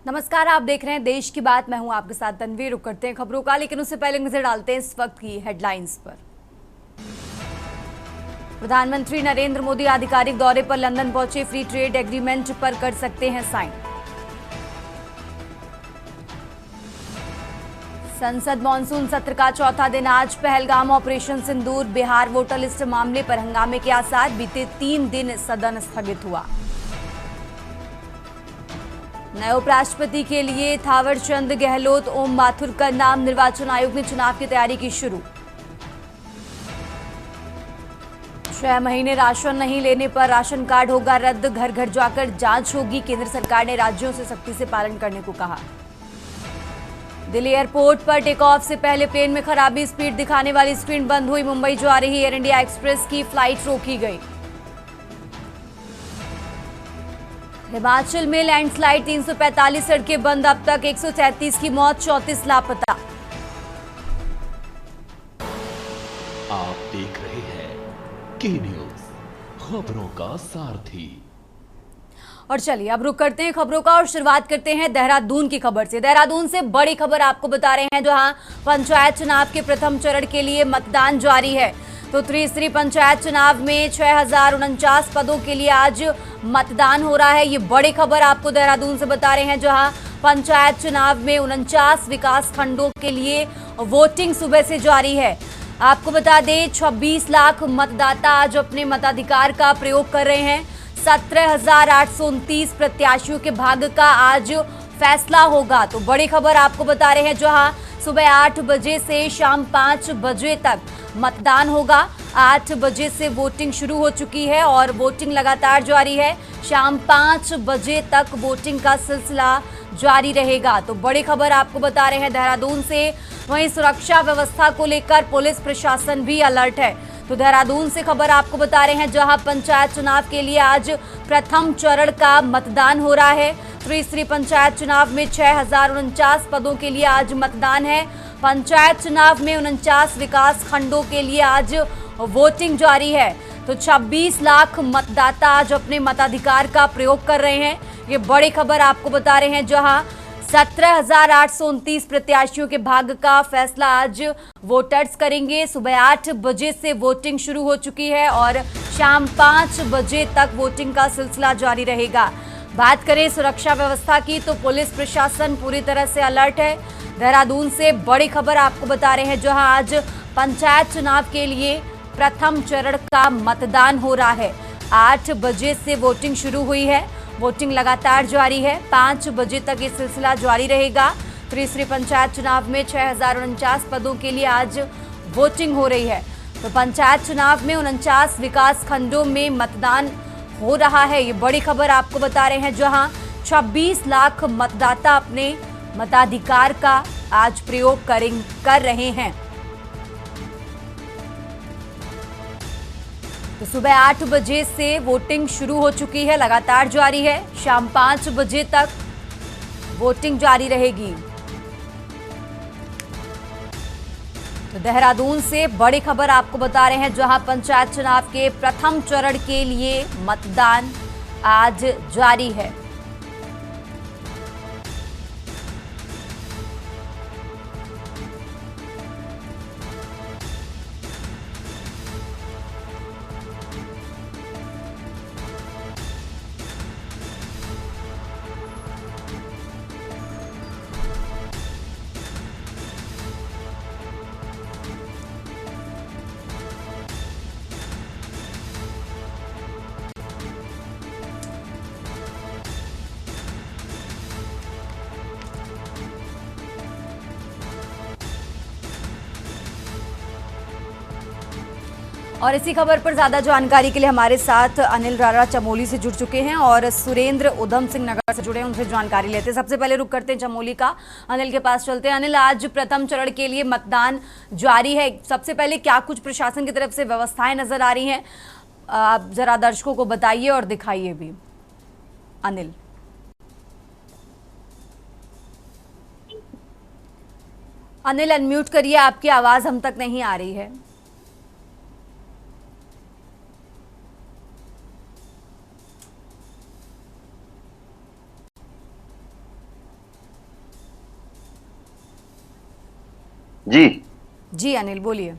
नमस्कार, आप देख रहे हैं देश की बात। मैं हूं आपके साथ तन्वी। रुक करते हैं खबरों का, लेकिन उससे पहले नजर डालते हैं इस वक्त की हेडलाइंस पर। प्रधानमंत्री नरेंद्र मोदी आधिकारिक दौरे पर लंदन पहुंचे। फ्री ट्रेड एग्रीमेंट पर कर सकते हैं साइन। संसद मानसून सत्र का चौथा दिन आज पहलगाम ऑपरेशन सिंदूर बिहार वोटर लिस्ट मामले पर हंगामे के आसार। बीते 3 दिन सदन स्थगित हुआ। नए उपराष्ट्रपति के लिए थावरचंद गहलोत ओम माथुर का नाम। निर्वाचन आयोग ने चुनाव की तैयारी की शुरू। 6 महीने राशन नहीं लेने पर राशन कार्ड होगा रद्द। घर घर जाकर जांच होगी। केंद्र सरकार ने राज्यों से सख्ती से पालन करने को कहा। दिल्ली एयरपोर्ट पर टेक ऑफ से पहले प्लेन में खराबी। स्पीड दिखाने वाली स्क्रीन बंद हुई। मुंबई जा रही एयर इंडिया एक्सप्रेस की फ्लाइट रोकी गई। हिमाचल में लैंडस्लाइड, 345 सड़कें बंद। अब तक 133 की मौत, 34 लापता। आप देख रहे हैं के न्यूज, खबरों का सारथी। और चलिए अब रुक करते हैं खबरों का और शुरुआत करते हैं देहरादून की खबर से। देहरादून से बड़ी खबर आपको बता रहे हैं, जहां पंचायत चुनाव के प्रथम चरण के लिए मतदान जारी है। तो त्रिस्तरीय पंचायत चुनाव में 6049 पदों के लिए आज मतदान हो रहा है। ये बड़ी खबर आपको देहरादून से बता रहे हैं, जहां पंचायत चुनाव में 49 विकास खंडों के लिए वोटिंग सुबह से जारी है। आपको बता दें 26 लाख मतदाता आज अपने मताधिकार का प्रयोग कर रहे हैं। 17,829 प्रत्याशियों के भाग्य का आज फैसला होगा। तो बड़ी खबर आपको बता रहे हैं, जहां सुबह 8 बजे से शाम 5 बजे तक मतदान होगा। 8 बजे से वोटिंग शुरू हो चुकी है और वोटिंग लगातार जारी है। शाम 5 बजे तक वोटिंग का सिलसिला जारी रहेगा। तो बड़ी खबर आपको बता रहे हैं देहरादून से। वहीं सुरक्षा व्यवस्था को लेकर पुलिस प्रशासन भी अलर्ट है। तो देहरादून से खबर आपको बता रहे हैं, जहां पंचायत चुनाव के लिए आज प्रथम चरण का मतदान हो रहा है। त्रिस्तरीय पंचायत चुनाव में 6049 पदों के लिए आज मतदान है। पंचायत चुनाव में 49 विकास खंडों के लिए आज वोटिंग जारी है। तो 26 लाख मतदाता आज अपने मताधिकार का प्रयोग कर रहे हैं। ये बड़ी खबर आपको बता रहे हैं, जहां 17,829 प्रत्याशियों के भाग्य का फैसला आज वोटर्स करेंगे। सुबह 8 बजे से वोटिंग शुरू हो चुकी है और शाम 5 बजे तक वोटिंग का सिलसिला जारी रहेगा। बात करें सुरक्षा व्यवस्था की, तो पुलिस प्रशासन पूरी तरह से अलर्ट है। देहरादून से बड़ी खबर आपको बता रहे हैं, जहां आज पंचायत चुनाव के लिए प्रथम चरण का मतदान हो रहा है। 8 बजे से वोटिंग शुरू हुई है। वोटिंग लगातार जारी है। 5 बजे तक ये सिलसिला जारी रहेगा। त्रिस्तरीय पंचायत चुनाव में 6049 पदों के लिए आज वोटिंग हो रही है। तो पंचायत चुनाव में 49 विकास खंडों में मतदान हो रहा है। ये बड़ी खबर आपको बता रहे हैं, जहां 26 लाख मतदाता अपने मताधिकार का आज प्रयोग कर रहे हैं। तो सुबह 8 बजे से वोटिंग शुरू हो चुकी है, लगातार जारी है। शाम 5 बजे तक वोटिंग जारी रहेगी। तो देहरादून से बड़ी खबर आपको बता रहे हैं, जहां पंचायत चुनाव के प्रथम चरण के लिए मतदान आज जारी है। और इसी खबर पर ज्यादा जानकारी के लिए हमारे साथ अनिल राणा चमोली से जुड़ चुके हैं और सुरेंद्र उधम सिंह नगर से जुड़े हैं, उनसे जानकारी लेते हैं। सबसे पहले रुक करते हैं चमोली का, अनिल के पास चलते हैं। अनिल, आज प्रथम चरण के लिए मतदान जारी है। सबसे पहले क्या कुछ प्रशासन की तरफ से व्यवस्थाएं नजर आ रही हैं, आप जरा दर्शकों को बताइए और दिखाइए भी। अनिल अनिल अनम्यूट करिए, आपकी आवाज हम तक नहीं आ रही है। जी जी अनिल बोलिए।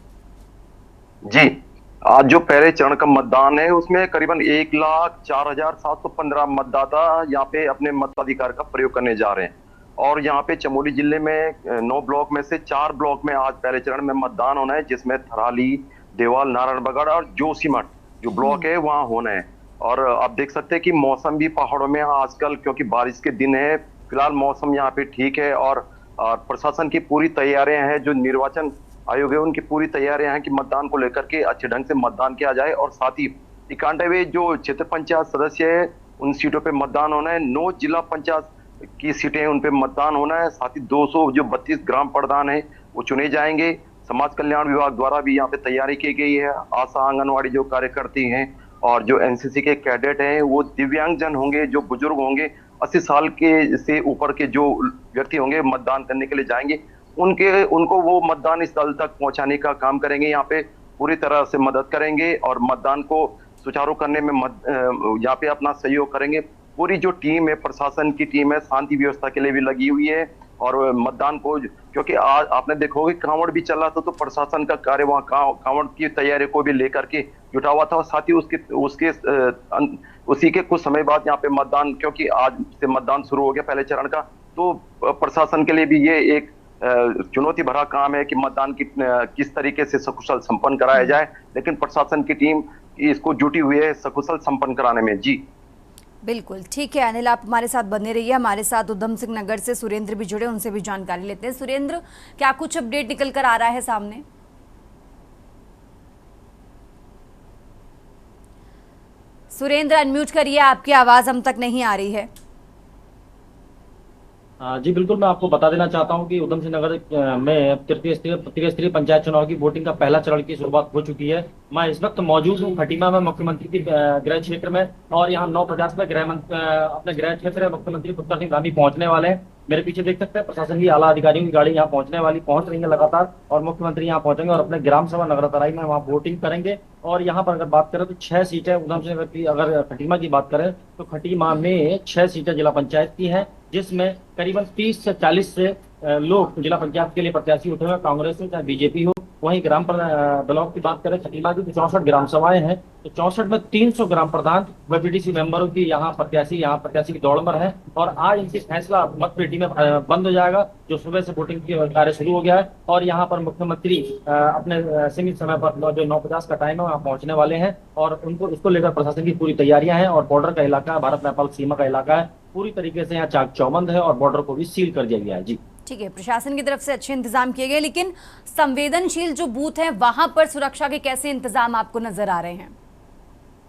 जी। आज जो पहले चरण का मतदान है उसमें करीबन 1,04,715 मतदाता यहाँ पे अपने मताधिकार का प्रयोग करने जा रहे हैं। और यहाँ पे चमोली जिले में 9 ब्लॉक में से 4 ब्लॉक में आज पहले चरण में मतदान होना है, जिसमें थराली, देवाल, नारायणबगड़ और जोशीमठ जो ब्लॉक है वहाँ होना है। और आप देख सकते हैं कि मौसम भी पहाड़ों में आजकल, क्योंकि बारिश के दिन है, फिलहाल मौसम यहाँ पे ठीक है। और प्रशासन की पूरी तैयारियां हैं, जो निर्वाचन आयोग है उनकी पूरी तैयारियां हैं कि मतदान को लेकर के अच्छे ढंग से मतदान किया जाए। और साथ ही 91 जो क्षेत्र पंचायत सदस्य है उन सीटों पे मतदान होना है। 9 जिला पंचायत की सीटें हैं, उन पे मतदान होना है। साथ ही 200 जो 32 ग्राम प्रधान है वो चुने जाएंगे। समाज कल्याण विभाग द्वारा भी यहाँ पे तैयारी की गई है। आशा, आंगनवाड़ी जो कार्यकर्ती हैं और जो एनसीसी के कैडेट हैं वो दिव्यांगजन होंगे, जो बुजुर्ग होंगे, 80 साल के से ऊपर के जो व्यक्ति होंगे मतदान करने के लिए जाएंगे, उनको वो मतदान स्थल तक पहुंचाने का काम करेंगे। यहाँ पे पूरी तरह से मदद करेंगे और मतदान को सुचारू करने में यहाँ पे अपना सहयोग करेंगे। पूरी जो टीम है, प्रशासन की टीम है, शांति व्यवस्था के लिए भी लगी हुई है। और मतदान को, क्योंकि आज आपने देखा होगा कांवड़ भी चला था, तो प्रशासन का कार्य वहाँ कांवड़ की तैयारी को भी लेकर के जुटा हुआ था। और साथ ही उसी के कुछ समय बाद यहाँ पे मतदान, क्योंकि आज से मतदान शुरू हो गया पहले चरण का, तो प्रशासन के लिए भी ये एक चुनौती भरा काम है कि मतदान किस तरीके से सकुशल संपन्न कराया जाए। लेकिन प्रशासन की टीम इसको जुटी हुई है सकुशल संपन्न कराने में। जी बिल्कुल ठीक है अनिल, आप हमारे साथ बने रहिए। हमारे साथ उधम सिंह नगर से सुरेंद्र भी जुड़े, उनसे भी जानकारी लेते हैं। सुरेंद्र, क्या कुछ अपडेट निकल कर आ रहा है सामने? सुरेंद्र अनम्यूट करिए, आपकी आवाज हम तक नहीं आ रही है। जी बिल्कुल, मैं आपको बता देना चाहता हूं कि उधम सिंह नगर में तृतीय स्तरीय पंचायत चुनाव की वोटिंग का पहला चरण की शुरुआत हो चुकी है। मैं इस वक्त मौजूद हूं खटीमा में, मुख्यमंत्री की गृह क्षेत्र में। और यहाँ 9:50 में अपने गृह क्षेत्र में मुख्यमंत्री पुष्कर सिंह धामी पहुंचने वाले हैं। मेरे पीछे देख सकते हैं प्रशासन की आला अधिकारियों की गाड़ी यहाँ पहुंच रही है लगातार। और मुख्यमंत्री यहाँ पहुंचेंगे और अपने ग्राम सभा नगरतराई में वहाँ वोटिंग करेंगे। और यहाँ पर अगर बात करें तो 6 सीटें उधम सिंह नगर की, अगर खटीमा की बात करें तो खटीमा में 6 सीटें जिला पंचायत की हैं, जिसमें करीबन 30 से 40 से लोग जिला पंचायत के लिए प्रत्याशी उठे हुए, कांग्रेस हो चाहे बीजेपी हो। वहीं ग्राम ब्लॉक की बात करें खटीमा की तो 64 ग्राम सभाएं हैं, तो 64 में 300 ग्राम प्रधान व बीडीसी मेंबरों की यहाँ प्रत्याशी की दौड़ में है। और आज इनकी फैसला मत पेटी में बंद हो जाएगा, जो सुबह से वोटिंग की कार्य शुरू हो गया है। और यहाँ पर मुख्यमंत्री अपने सीमित समय पर जो 9:50 का टाइम है वहाँ पहुंचने वाले हैं। और उनको इसको लेकर प्रशासन की पूरी तैयारियां हैं। और बॉर्डर का इलाका, भारत नेपाल सीमा का इलाका है, पूरी तरीके से यहाँ चाक चौबंद है और बॉर्डर को भी सील कर दिया गया है। जी ठीक है, प्रशासन की तरफ से अच्छे इंतजाम किए गए, लेकिन संवेदनशील जो बूथ हैं वहां पर सुरक्षा के कैसे इंतजाम आपको नजर आ रहे हैं?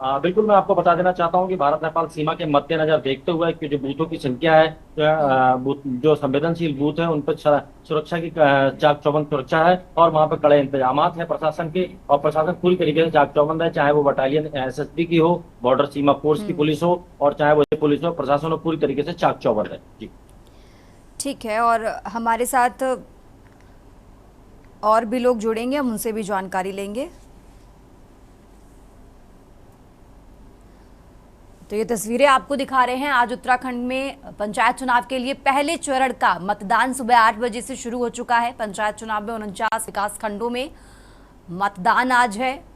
बिल्कुल, मैं आपको बता देना चाहता हूं कि भारत नेपाल सीमा के मद्देनजर देखते हुए कि जो बूथों की संख्या है, जो संवेदनशील बूथ है उन पर सुरक्षा की चाक चौबंद सुरक्षा है। और वहां पर कड़े इंतजाम है प्रशासन के। और प्रशासन पूरी तरीके से चाक चौबंद है, चाहे वो बटालियन एसएसबी की हो, बॉर्डर सीमा फोर्स की पुलिस हो, और चाहे वो पुलिस हो, प्रशासन पूरी तरीके से चाक चौबंद है। जी ठीक है, और हमारे साथ और भी लोग जुड़ेंगे, हम उनसे भी जानकारी लेंगे। तो ये तस्वीरें आपको दिखा रहे हैं। आज उत्तराखंड में पंचायत चुनाव के लिए पहले चरण का मतदान सुबह 8 बजे से शुरू हो चुका है। पंचायत चुनाव में 49 विकास खंडों में मतदान आज है।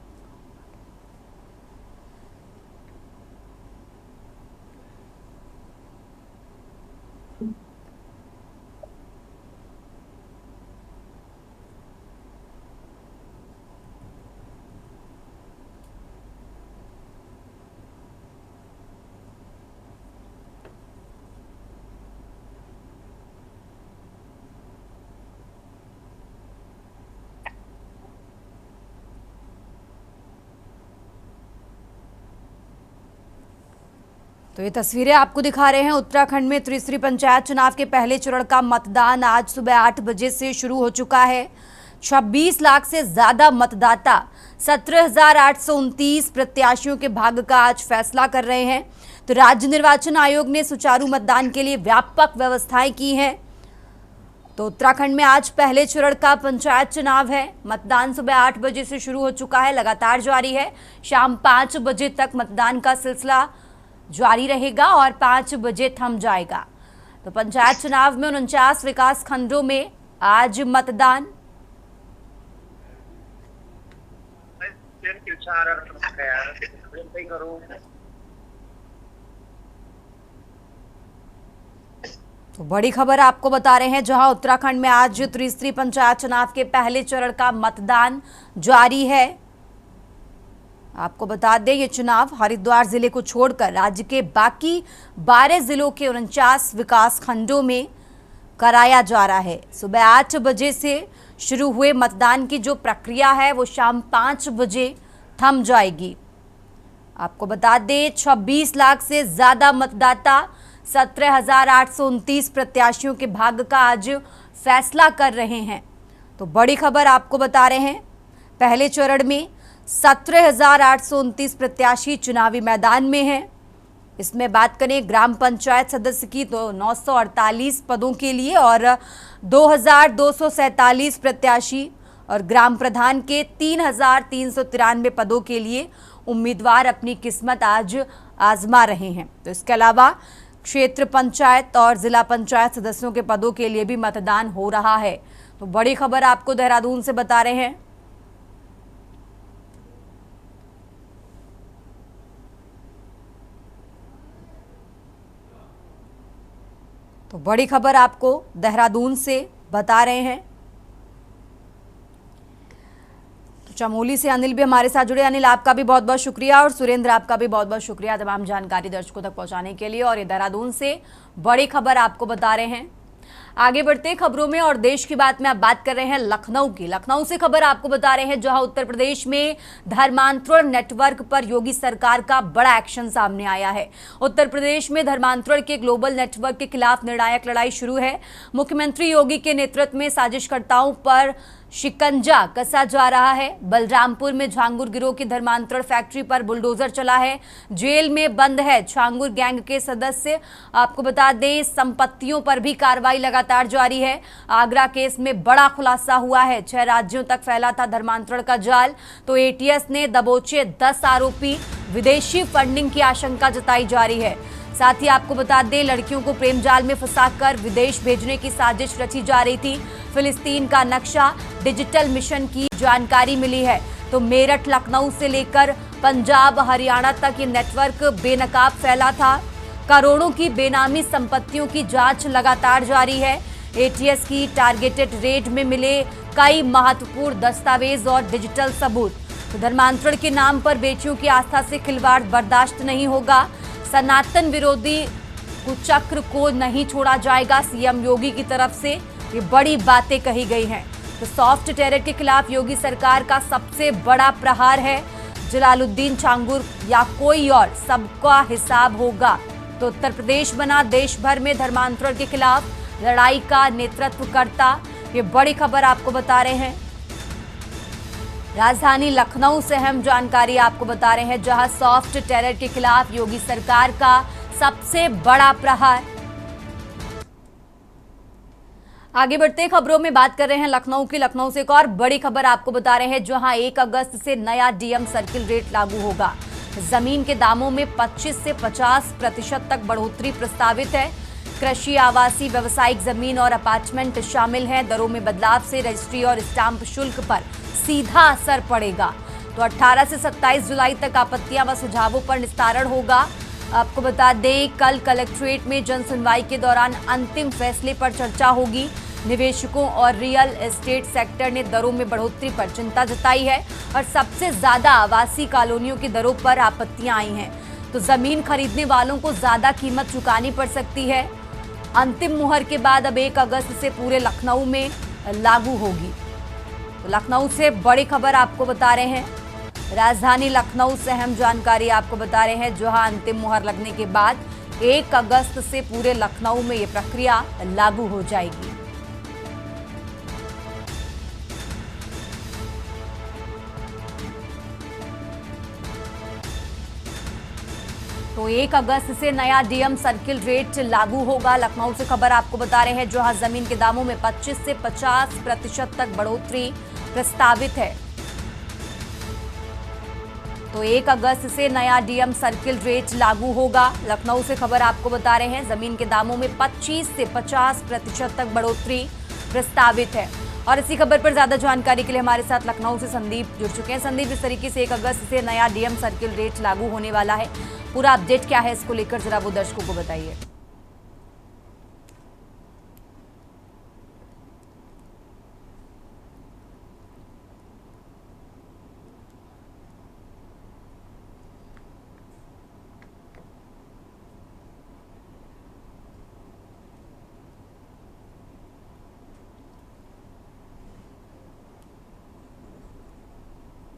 तो ये तस्वीरें आपको दिखा रहे हैं उत्तराखंड में त्रिस्तरीय पंचायत चुनाव के पहले चरण का मतदान आज सुबह 8 बजे से शुरू हो चुका है। 26 लाख से ज्यादा मतदाता 17,829 प्रत्याशियों के भाग्य का आज फैसला कर रहे हैं। तो राज्य निर्वाचन आयोग ने सुचारू मतदान के लिए व्यापक व्यवस्थाएं की हैं। तो उत्तराखंड में आज पहले चरण का पंचायत चुनाव है। मतदान सुबह 8 बजे से शुरू हो चुका है, लगातार जारी है। शाम 5 बजे तक मतदान का सिलसिला जारी रहेगा और 5 बजे थम जाएगा। तो पंचायत चुनाव में 49 विकास खंडों में आज मतदान तो बड़ी खबर आपको बता रहे हैं, जहां उत्तराखंड में आज त्रिस्तरीय पंचायत चुनाव के पहले चरण का मतदान जारी है। आपको बता दें, ये चुनाव हरिद्वार जिले को छोड़कर राज्य के बाकी 12 जिलों के 49 विकास खंडों में कराया जा रहा है। सुबह 8 बजे से शुरू हुए मतदान की जो प्रक्रिया है वो शाम 5 बजे थम जाएगी। आपको बता दें, 26 लाख से ज्यादा मतदाता 17,829 प्रत्याशियों के भाग्य का आज फैसला कर रहे हैं। तो बड़ी खबर आपको बता रहे हैं, पहले चरण में 17,829 प्रत्याशी चुनावी मैदान में हैं। इसमें बात करें ग्राम पंचायत सदस्य की तो 948 पदों के लिए और 2,247 प्रत्याशी और ग्राम प्रधान के 3,393 पदों के लिए उम्मीदवार अपनी किस्मत आज आजमा रहे हैं। तो इसके अलावा क्षेत्र पंचायत और जिला पंचायत सदस्यों के पदों के लिए भी मतदान हो रहा है। तो बड़ी खबर आपको देहरादून से बता रहे हैं। तो बड़ी खबर आपको देहरादून से बता रहे हैं। तो चमोली से अनिल भी हमारे साथ जुड़े। अनिल, आपका भी बहुत बहुत शुक्रिया और सुरेंद्र आपका भी बहुत बहुत शुक्रिया तमाम जानकारी दर्शकों तक पहुंचाने के लिए। और ये देहरादून से बड़ी खबर आपको बता रहे हैं। आगे बढ़ते खबरों में और देश की बात में आप बात कर रहे हैं लखनऊ की। लखनऊ से खबर आपको बता रहे हैं, जहां उत्तर प्रदेश में धर्मांतरण नेटवर्क पर योगी सरकार का बड़ा एक्शन सामने आया है। उत्तर प्रदेश में धर्मांतरण के ग्लोबल नेटवर्क के खिलाफ निर्णायक लड़ाई शुरू है। मुख्यमंत्री योगी के नेतृत्व में साजिशकर्ताओं पर शिकंजा कसा जा रहा है। बलरामपुर में झांगुर गिरोह की धर्मांतरण फैक्ट्री पर बुलडोजर चला है। जेल में बंद है झांगुर गैंग के सदस्य। आपको बता दें, संपत्तियों पर भी कार्रवाई लगातार जारी है। आगरा केस में बड़ा खुलासा हुआ है। 6 राज्यों तक फैला था धर्मांतरण का जाल, तो एटीएस ने दबोचे 10 आरोपी। विदेशी फंडिंग की आशंका जताई जा रही है। साथ ही आपको बता दें, लड़कियों को प्रेम जाल में फंसाकर विदेश भेजने की साजिश रची जा रही थी। फिलिस्तीन का नक्शा डिजिटल मिशन की जानकारी मिली है। तो मेरठ, लखनऊ से लेकर पंजाब, हरियाणा तक ये नेटवर्क बेनकाब फैला था। करोड़ों की बेनामी संपत्तियों की जांच लगातार जारी है। एटीएस की टारगेटेड रेड में मिले कई महत्वपूर्ण दस्तावेज और डिजिटल सबूत। तो धर्मांतरण के नाम पर बेटियों की आस्था से खिलवाड़ बर्दाश्त नहीं होगा। सनातन विरोधी कुचक्र को नहीं छोड़ा जाएगा। सीएम योगी की तरफ से ये बड़ी बातें कही गई हैं। तो सॉफ्ट टेरर के खिलाफ योगी सरकार का सबसे बड़ा प्रहार है। जलालुद्दीन झांगुर या कोई और, सबका हिसाब होगा। तो उत्तर प्रदेश बना देश भर में धर्मांतरण के खिलाफ लड़ाई का नेतृत्व करता। ये बड़ी खबर आपको बता रहे हैं। राजधानी लखनऊ से अहम जानकारी आपको बता रहे हैं, जहां सॉफ्ट टेरर के खिलाफ योगी सरकार का सबसे बड़ा प्रहार। आगे बढ़ते खबरों में बात कर रहे हैं लखनऊ की। लखनऊ से एक और बड़ी खबर आपको बता रहे हैं, जहां 1 अगस्त से नया डीएम सर्किल रेट लागू होगा। जमीन के दामों में 25 से 50% तक बढ़ोतरी प्रस्तावित है। कृषि, आवासीय, व्यावसायिक जमीन और अपार्टमेंट शामिल हैं। दरों में बदलाव से रजिस्ट्री और स्टाम्प शुल्क पर सीधा असर पड़ेगा। तो 18 से 27 जुलाई तक आपत्तियां व सुझावों पर निस्तारण होगा। आपको बता दें, कल कलेक्ट्रेट में जन सुनवाई के दौरान अंतिम फैसले पर चर्चा होगी। निवेशकों और रियल एस्टेट सेक्टर ने दरों में बढ़ोतरी पर चिंता जताई है और सबसे ज्यादा आवासीय कॉलोनियों की दरों पर आपत्तियां आई हैं। तो जमीन खरीदने वालों को ज्यादा कीमत चुकानी पड़ सकती है। अंतिम मुहर के बाद अब 1 अगस्त से पूरे लखनऊ में लागू होगी। तो लखनऊ से बड़ी खबर आपको बता रहे हैं। राजधानी लखनऊ से अहम जानकारी आपको बता रहे हैं, जहां अंतिम मुहर लगने के बाद 1 अगस्त से पूरे लखनऊ में ये प्रक्रिया लागू हो जाएगी। तो 1 अगस्त से नया डीएम सर्किल रेट लागू होगा। लखनऊ से खबर आपको बता रहे हैं, जहां जमीन के दामों में 25 से 50% तक बढ़ोतरी प्रस्तावित है। तो 1 अगस्त से नया डीएम सर्किल रेट लागू होगा। लखनऊ से खबर आपको बता रहे हैं, जमीन के दामों में 25 से 50% तक बढ़ोतरी प्रस्तावित है। और इसी खबर पर ज्यादा जानकारी के लिए हमारे साथ लखनऊ से संदीप जुड़ चुके हैं। संदीप, जिस तरीके से 1 अगस्त से नया डीएम सर्किल रेट लागू होने वाला है, पूरा अपडेट क्या है इसको लेकर जरा वो दर्शकों को बताइए।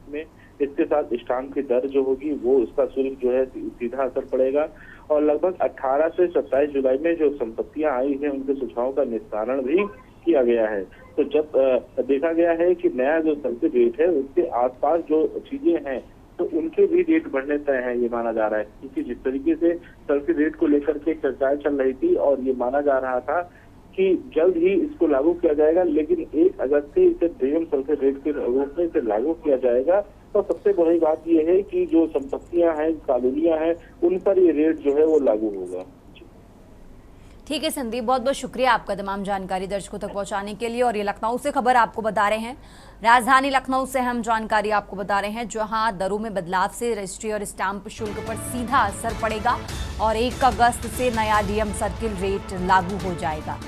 में इसके साथ स्टाम्प की दर जो होगी वो उसका शुल्क जो है सीधा असर पड़ेगा। और लगभग 18 से 27 जुलाई में जो संपत्तियां आई हैं उनके सुझावों का निस्तारण भी किया गया है। तो जब देखा गया है कि नया जो सर्किल रेट है उसके आसपास जो चीजें हैं तो उनके भी रेट बढ़ने तय है, ये माना जा रहा है। क्योंकि जिस तरीके से सर्किल रेट को लेकर के चर्चाएं चल रही थी और ये माना जा रहा था कि जल्द ही इसको लागू किया जाएगा, लेकिन 1 अगस्त से इसे डीएम सर्किल रेट के रूप में इसे लागू किया जाएगा। तो सबसे बड़ी बात यह है कि जो संपत्तियां हैं, कॉलोनियां हैं, उन पर ये रेट जो है वो लागू होगा। ठीक है संदीप, बहुत बहुत शुक्रिया आपका तमाम जानकारी दर्शकों तक पहुंचाने के लिए। और ये लखनऊ से खबर आपको बता रहे हैं, राजधानी लखनऊ से हम जानकारी आपको बता रहे हैं, जहां दरों में बदलाव से रजिस्ट्री और स्टाम्प शुल्क पर सीधा असर पड़ेगा और 1 अगस्त से नया डीएम सर्किल रेट लागू हो जाएगा।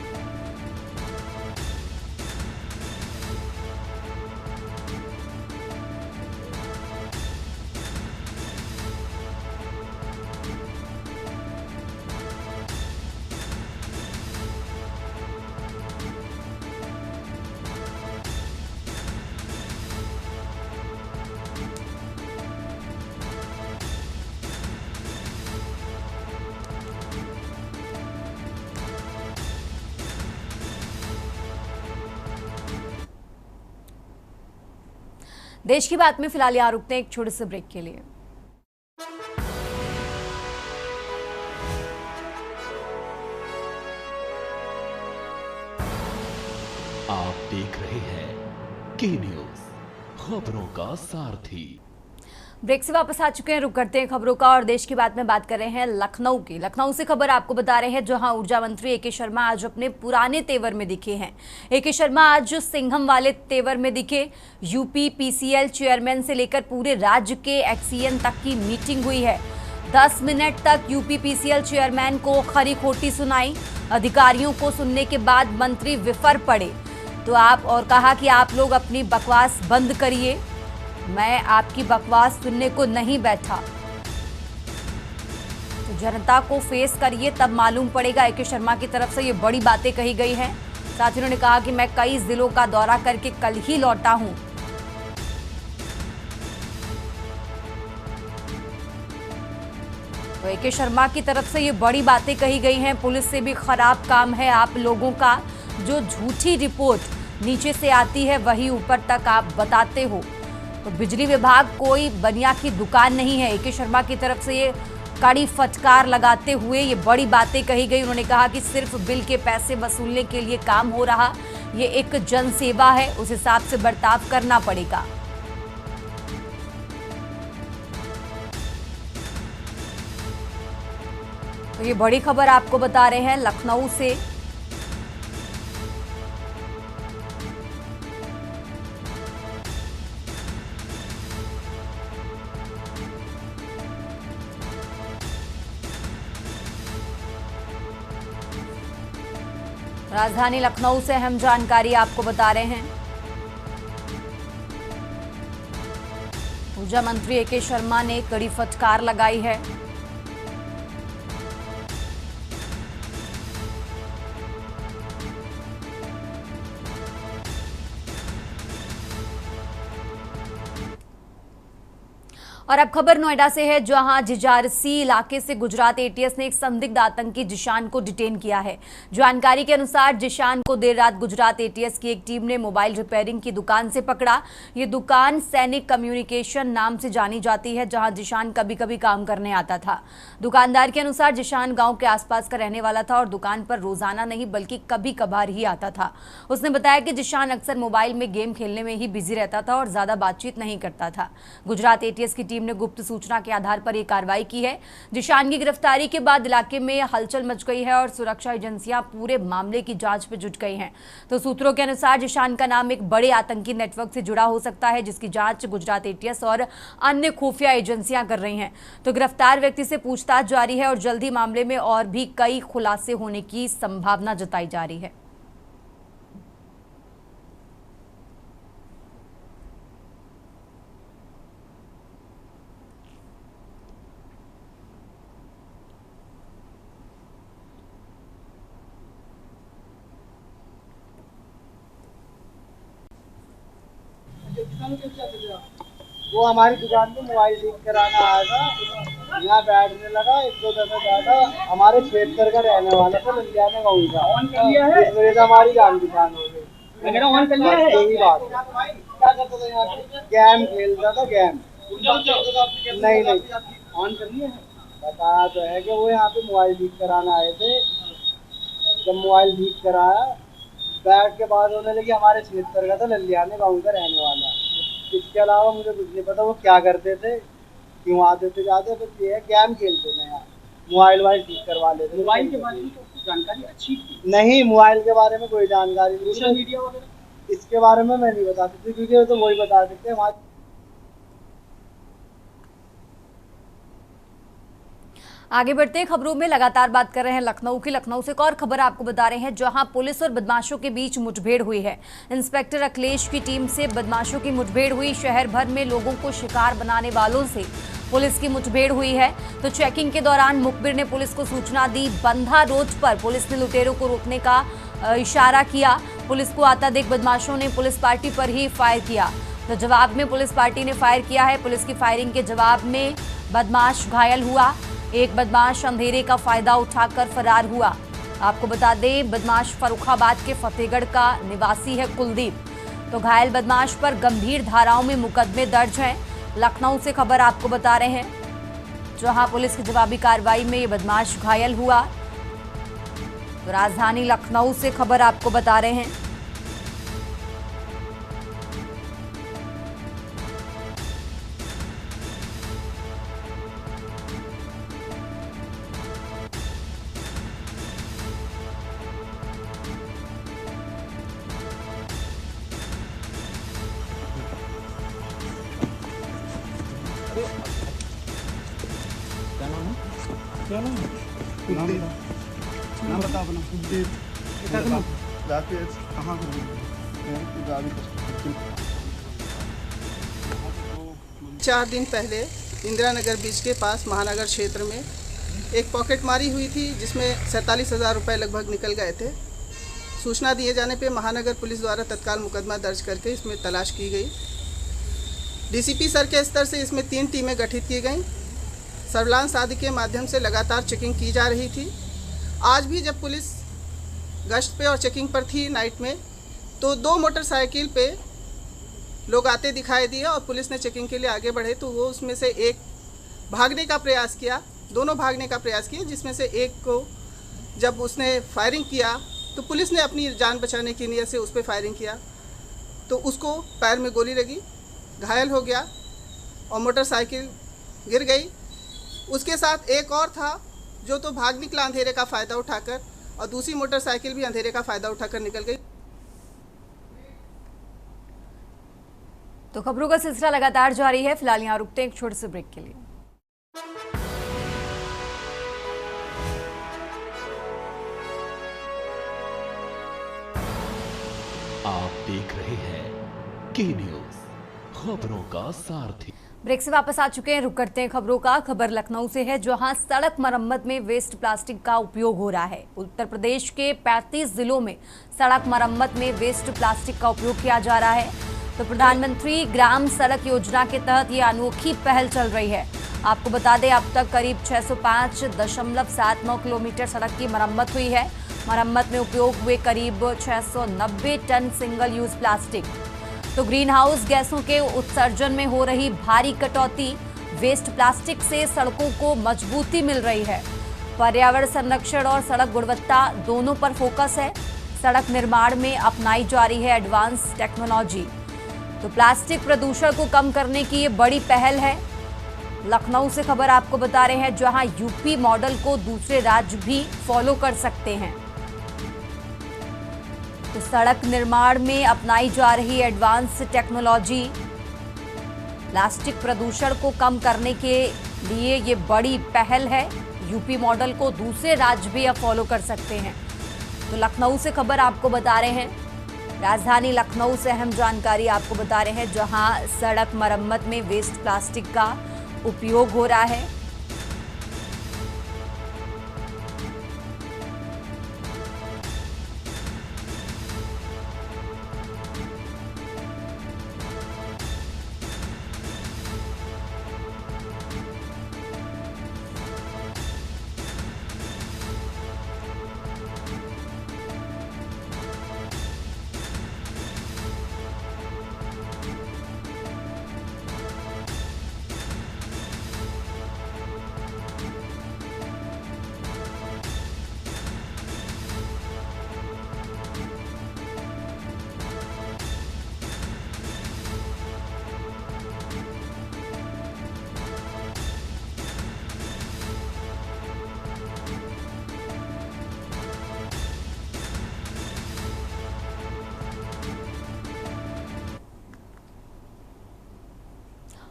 देश की बात में फिलहाल यहाँ रुकते हैं एक छोटे से ब्रेक के लिए। आप देख रहे हैं के न्यूज, खबरों का सारथी। ब्रेक से वापस आ चुके हैं, रुक करते हैं खबरों का और देश की बात में बात कर रहे हैं लखनऊ की। लखनऊ से खबर आपको बता रहे हैं, जहां ऊर्जा मंत्री एके शर्मा आज अपने पुराने तेवर में दिखे हैं। एके शर्मा आज सिंघम वाले तेवर में दिखे। यूपी पीसीएल चेयरमैन से लेकर पूरे राज्य के एक्सीएन तक की मीटिंग हुई है। 10 मिनट तक यूपी पीसीएल चेयरमैन को खरी खोटी सुनाई। अधिकारियों को सुनने के बाद मंत्री विफर पड़े तो और कहा कि आप लोग अपनी बकवास बंद करिए, मैं आपकी बकवास सुनने को नहीं बैठा। तो जनता को फेस करिए तब मालूम पड़ेगा। एके शर्मा की तरफ से ये बड़ी बातें कही गई हैं। साथ ही उन्होंने कहा कि मैं कई जिलों का दौरा करके कल ही लौटा हूं। तो एके शर्मा की तरफ से ये बड़ी बातें कही गई हैं। पुलिस से भी खराब काम है आप लोगों का, जो झूठी रिपोर्ट नीचे से आती है वही ऊपर तक आप बताते हो। तो बिजली विभाग कोई बनिया की दुकान नहीं है। एके शर्मा की तरफ से ये कड़ी फटकार लगाते हुए ये बड़ी बातें कही गई। उन्होंने कहा कि सिर्फ बिल के पैसे वसूलने के लिए काम हो रहा, ये एक जनसेवा है, उस हिसाब से बर्ताव करना पड़ेगा। तो ये बड़ी खबर आपको बता रहे हैं लखनऊ से। राजधानी लखनऊ से अहम जानकारी आपको बता रहे हैं। ऊर्जा मंत्री एके शर्मा ने कड़ी फटकार लगाई है। और अब खबर नोएडा से है, जहां जिजारसी इलाके से गुजरात एटीएस ने एक संदिग्ध आतंकी जिशान को डिटेन किया है। जानकारी के अनुसार जिशान को देर रात गुजरात एटीएस की एक टीम ने मोबाइल रिपेयरिंग की दुकान से पकड़ा। ये दुकान सैनिक कम्युनिकेशन नाम से जानी जाती है, जहां जिशान कभी कभी काम करने आता था। दुकानदार के अनुसार जिशान गांव के आसपास का रहने वाला था और दुकान पर रोजाना नहीं बल्कि कभी कभार ही आता था। उसने बताया कि जिशान अक्सर मोबाइल में गेम खेलने में ही बिजी रहता था और ज्यादा बातचीत नहीं करता था। गुजरात एटीएस की टीम टीम ने गुप्त सूचना के आधार पर यह कार्रवाई की है। जिशान की गिरफ्तारी के बाद इलाके में हलचल मच गई है और सुरक्षा एजेंसियां पूरे मामले की जांच में जुट गई हैं। तो सूत्रों के अनुसार जिशान का नाम एक बड़े आतंकी नेटवर्क से जुड़ा हो सकता है, जिसकी जांच गुजरात ATS और अन्य खुफिया एजेंसियां कर रही हैं। तो गिरफ्तार व्यक्ति से पूछताछ जारी है और जल्द ही मामले में और भी कई खुलासे होने की संभावना जताई जा रही है। वो हमारी दुकान पे मोबाइल ठीक कराना आया था, यहाँ बैठने लगा, एक दो दफा ज्यादा हमारे क्षेत्र का रहने वाला था, लंडियाने गाँव का। इस वजह से हमारी जान पहचान हो गई। यही बात क्या करता था यहाँ पे? गेम खेलता था, गेम नहीं ऑन कर लिया। बताया तो है कि वो यहाँ पे मोबाइल ठीक कराना आए थे। जब मोबाइल ठीक कराया, बैठ के बाद होने लगी, हमारे क्षेत्र का था, ललियाने गाँव का रहने वाला। इसके अलावा मुझे कुछ नहीं पता वो क्या करते थे, क्यों आते थे जाते। फिर ये गेम खेलते थे यहाँ, मोबाइल ठीक करवा लेते। मोबाइल के बारे में तो जानकारी अच्छी थी नहीं, मोबाइल के बारे में कोई जानकारी नहीं। सोशल मीडिया वगैरह इसके बारे में मैं नहीं बता सकती, क्योंकि तो वही बता सकते हैं। आगे बढ़ते हैं, खबरों में लगातार बात कर रहे हैं लखनऊ की। लखनऊ से एक और खबर आपको बता रहे हैं, जहां पुलिस और बदमाशों के बीच मुठभेड़ हुई है। इंस्पेक्टर अखिलेश की टीम से बदमाशों की मुठभेड़ हुई। शहर भर में लोगों को शिकार बनाने वालों से पुलिस की मुठभेड़ हुई है। तो चेकिंग के दौरान मुखबिर ने पुलिस को सूचना दी। बंधा रोड पर पुलिस ने लुटेरों को रोकने का इशारा किया। पुलिस को आता देख बदमाशों ने पुलिस पार्टी पर ही फायर किया। तो जवाब में पुलिस पार्टी ने फायर किया है। पुलिस की फायरिंग के जवाब में बदमाश घायल हुआ। एक बदमाश अंधेरे का फायदा उठाकर फरार हुआ। आपको बता दें, बदमाश फर्रुखाबाद के फतेहगढ़ का निवासी है कुलदीप। तो घायल बदमाश पर गंभीर धाराओं में मुकदमे दर्ज हैं। लखनऊ से खबर आपको बता रहे हैं, जहां पुलिस की जवाबी कार्रवाई में ये बदमाश घायल हुआ। तो राजधानी लखनऊ से खबर आपको बता रहे हैं। नाम बता अपना। राकेश कहाँ गाड़ी 4 दिन पहले इंदिरा नगर बीच के पास महानगर क्षेत्र में एक पॉकेट मारी हुई थी, जिसमें 47,000 रुपये लगभग निकल गए थे। सूचना दिए जाने पे महानगर पुलिस द्वारा तत्काल मुकदमा दर्ज करके इसमें तलाश की गई। DCP सर के स्तर से इसमें 3 टीमें गठित की गईं। सर्विलांस आदि के माध्यम से लगातार चेकिंग की जा रही थी। आज भी जब पुलिस गश्त पे और चेकिंग पर थी नाइट में, तो 2 मोटरसाइकिल पे लोग आते दिखाई दिए और पुलिस ने चेकिंग के लिए आगे बढ़े तो वो उसमें से एक भागने का प्रयास किया, दोनों भागने का प्रयास किए, जिसमें से एक को जब उसने फायरिंग किया तो पुलिस ने अपनी जान बचाने की नीयत से उस पर फायरिंग किया तो उसको पैर में गोली लगी, घायल हो गया और मोटरसाइकिल गिर गई। उसके साथ एक और था जो तो भाग निकला अंधेरे का फ़ायदा उठाकर, और दूसरी मोटरसाइकिल भी अंधेरे का फ़ायदा उठाकर निकल गई। तो खबरों का सिलसिला लगातार जारी है। फिलहाल यहाँ रुकते हैं एक छोटे से ब्रेक के लिए। आप देख रहे हैं के न्यूज़, खबरों का सारथी। ब्रेक से वापस आ चुके हैं, रुक करते हैं खबरों का। खबर लखनऊ से है, जहां सड़क मरम्मत में वेस्ट प्लास्टिक का उपयोग हो रहा है। उत्तर प्रदेश के 35 जिलों में सड़क मरम्मत में वेस्ट प्लास्टिक का उपयोग किया जा रहा है। तो प्रधानमंत्री ग्राम सड़क योजना के तहत ये अनोखी पहल चल रही है। आपको बता दें, अब तक करीब 605.79 किलोमीटर सड़क की मरम्मत हुई है। मरम्मत में उपयोग हुए करीब 690 टन सिंगल यूज प्लास्टिक। तो ग्रीन हाउस गैसों के उत्सर्जन में हो रही भारी कटौती, वेस्ट प्लास्टिक से सड़कों को मजबूती मिल रही है। पर्यावरण संरक्षण और सड़क गुणवत्ता दोनों पर फोकस है। सड़क निर्माण में अपनाई जा रही है एडवांस टेक्नोलॉजी। तो प्लास्टिक प्रदूषण को कम करने की ये बड़ी पहल है। लखनऊ से खबर आपको बता रहे हैं, जहां यूपी मॉडल को दूसरे राज्य भी फॉलो कर सकते हैं। तो सड़क निर्माण में अपनाई जा रही एडवांस टेक्नोलॉजी, प्लास्टिक प्रदूषण को कम करने के लिए ये बड़ी पहल है। यूपी मॉडल को दूसरे राज्य भी अब फॉलो कर सकते हैं। तो लखनऊ से खबर आपको बता रहे हैं, राजधानी लखनऊ से अहम जानकारी आपको बता रहे हैं, जहां सड़क मरम्मत में वेस्ट प्लास्टिक का उपयोग हो रहा है।